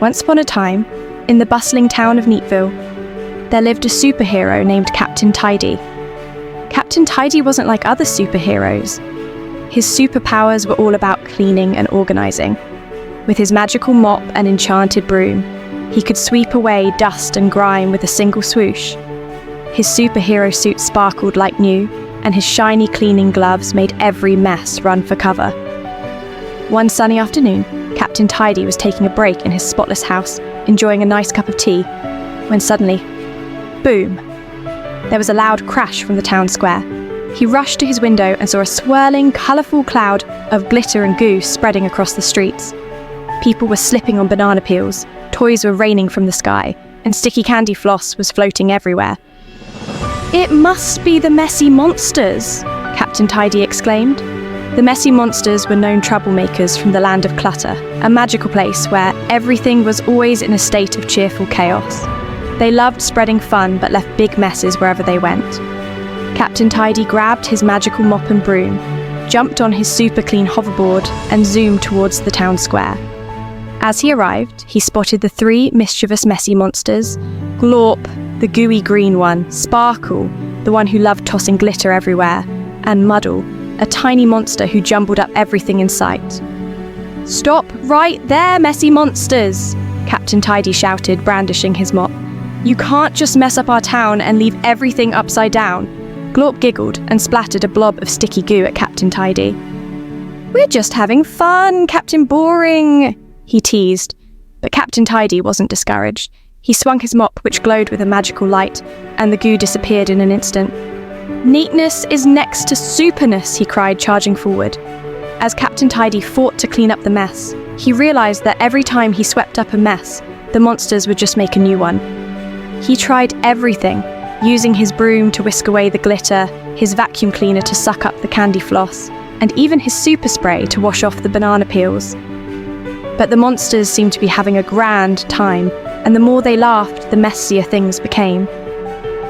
Once upon a time, in the bustling town of Neatville, there lived a superhero named Captain Tidy. Captain Tidy wasn't like other superheroes. His superpowers were all about cleaning and organizing. With his magical mop and enchanted broom, he could sweep away dust and grime with a single swoosh. His superhero suit sparkled like new, and his shiny cleaning gloves made every mess run for cover. One sunny afternoon, Captain Tidy was taking a break in his spotless house, enjoying a nice cup of tea, when suddenly, boom! There was a loud crash from the town square. He rushed to his window and saw a swirling, colourful cloud of glitter and goo spreading across the streets. People were slipping on banana peels, toys were raining from the sky, and sticky candy floss was floating everywhere. "It must be the Messi monsters!" Captain Tidy exclaimed. The Messi monsters were known troublemakers from the Land of Clutter, a magical place where everything was always in a state of cheerful chaos. They loved spreading fun but left big messes wherever they went. Captain Tidy grabbed his magical mop and broom, jumped on his super clean hoverboard, and zoomed towards the town square. As he arrived, he spotted the three mischievous Messi monsters: Glorp, the gooey green one; Sparkle, the one who loved tossing glitter everywhere; and Muddle, a tiny monster who jumbled up everything in sight. "Stop right there, Messi monsters!" Captain Tidy shouted, brandishing his mop. "You can't just mess up our town and leave everything upside down." Glorp giggled and splattered a blob of sticky goo at Captain Tidy. "We're just having fun, Captain Boring," he teased. But Captain Tidy wasn't discouraged. He swung his mop, which glowed with a magical light, and the goo disappeared in an instant. "Neatness is next to superness," he cried, charging forward. As Captain Tidy fought to clean up the mess, he realized that every time he swept up a mess, the monsters would just make a new one. He tried everything, using his broom to whisk away the glitter, his vacuum cleaner to suck up the candy floss, and even his super spray to wash off the banana peels. But the monsters seemed to be having a grand time, and the more they laughed, the messier things became.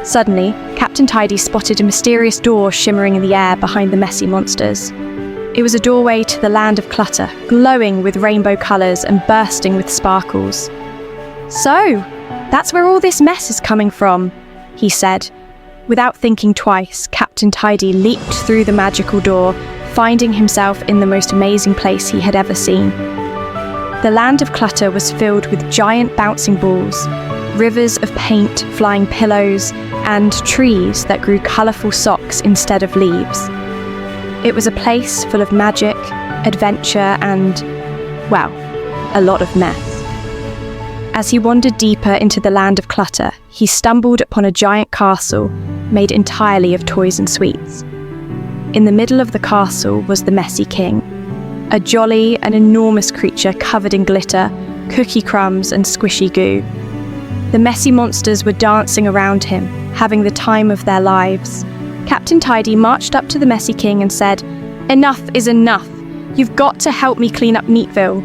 Suddenly, Captain Tidy spotted a mysterious door shimmering in the air behind the Messi monsters. It was a doorway to the Land of Clutter, glowing with rainbow colours and bursting with sparkles. "So, that's where all this mess is coming from," he said. Without thinking twice, Captain Tidy leaped through the magical door, finding himself in the most amazing place he had ever seen. The Land of Clutter was filled with giant bouncing balls, rivers of paint, flying pillows, and trees that grew colourful socks instead of leaves. It was a place full of magic, adventure, and, well, a lot of mess. As he wandered deeper into the Land of Clutter, he stumbled upon a giant castle made entirely of toys and sweets. In the middle of the castle was the Messi King, a jolly and enormous creature covered in glitter, cookie crumbs, and squishy goo. The Messi monsters were dancing around him, having the time of their lives. Captain Tidy marched up to the Messi King and said, "Enough is enough. You've got to help me clean up Neatville."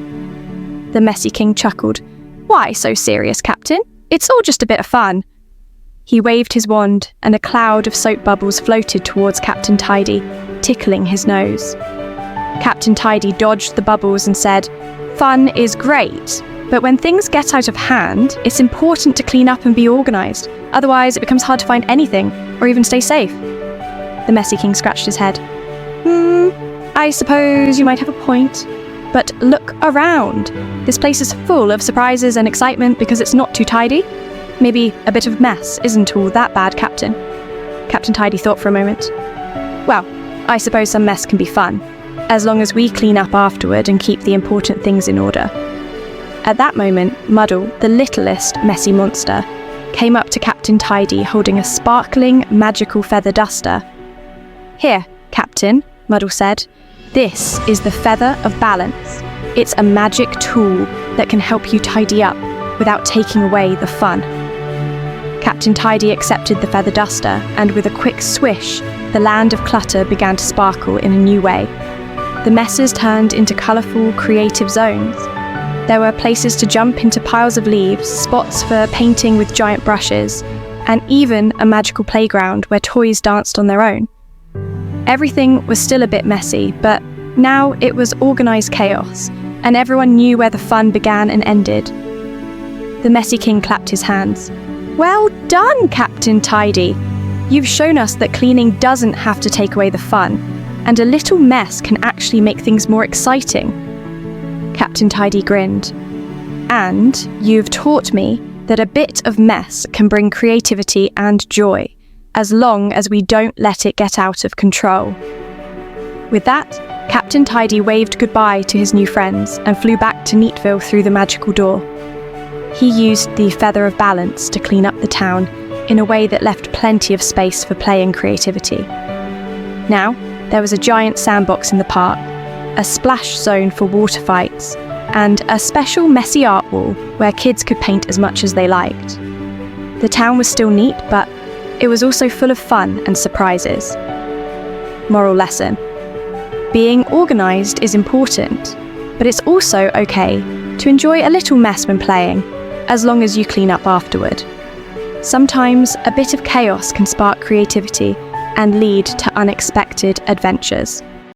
The Messi King chuckled. "Why so serious, Captain? It's all just a bit of fun." He waved his wand, and a cloud of soap bubbles floated towards Captain Tidy, tickling his nose. Captain Tidy dodged the bubbles and said, "Fun is great, but when things get out of hand, it's important to clean up and be organised. Otherwise, it becomes hard to find anything, or even stay safe." The Messi King scratched his head. I suppose you might have a point. But look around. This place is full of surprises and excitement because it's not too tidy. Maybe a bit of mess isn't all that bad, Captain." Captain Tidy thought for a moment. "Well, I suppose some mess can be fun, as long as we clean up afterward and keep the important things in order." At that moment, Muddle, the littlest Messi monster, came up to Captain Tidy holding a sparkling, magical feather duster. "Here, Captain," Muddle said. "This is the Feather of Balance. It's a magic tool that can help you tidy up without taking away the fun." Captain Tidy accepted the feather duster, and with a quick swish, the Land of Clutter began to sparkle in a new way. The messes turned into colourful, creative zones. There were places to jump into piles of leaves, spots for painting with giant brushes, and even a magical playground where toys danced on their own. Everything was still a bit messy, but now it was organised chaos, and everyone knew where the fun began and ended. The Messy King clapped his hands. Well done, Captain Tidy! You've shown us that cleaning doesn't have to take away the fun, and a little mess can actually make things more exciting. Captain Tidy grinned. And you've taught me that a bit of mess can bring creativity and joy, as long as we don't let it get out of control. With that, Captain Tidy waved goodbye to his new friends and flew back to Neatville through the magical door. He used the Feather of Balance to clean up the town in a way that left plenty of space for play and creativity. Now, there was a giant sandbox in the park, a splash zone for water fights, and a special messy art wall where kids could paint as much as they liked. The town was still neat, but it was also full of fun and surprises. Moral lesson: being organised is important, but it's also okay to enjoy a little mess when playing, as long as you clean up afterward. Sometimes a bit of chaos can spark creativity and lead to unexpected adventures.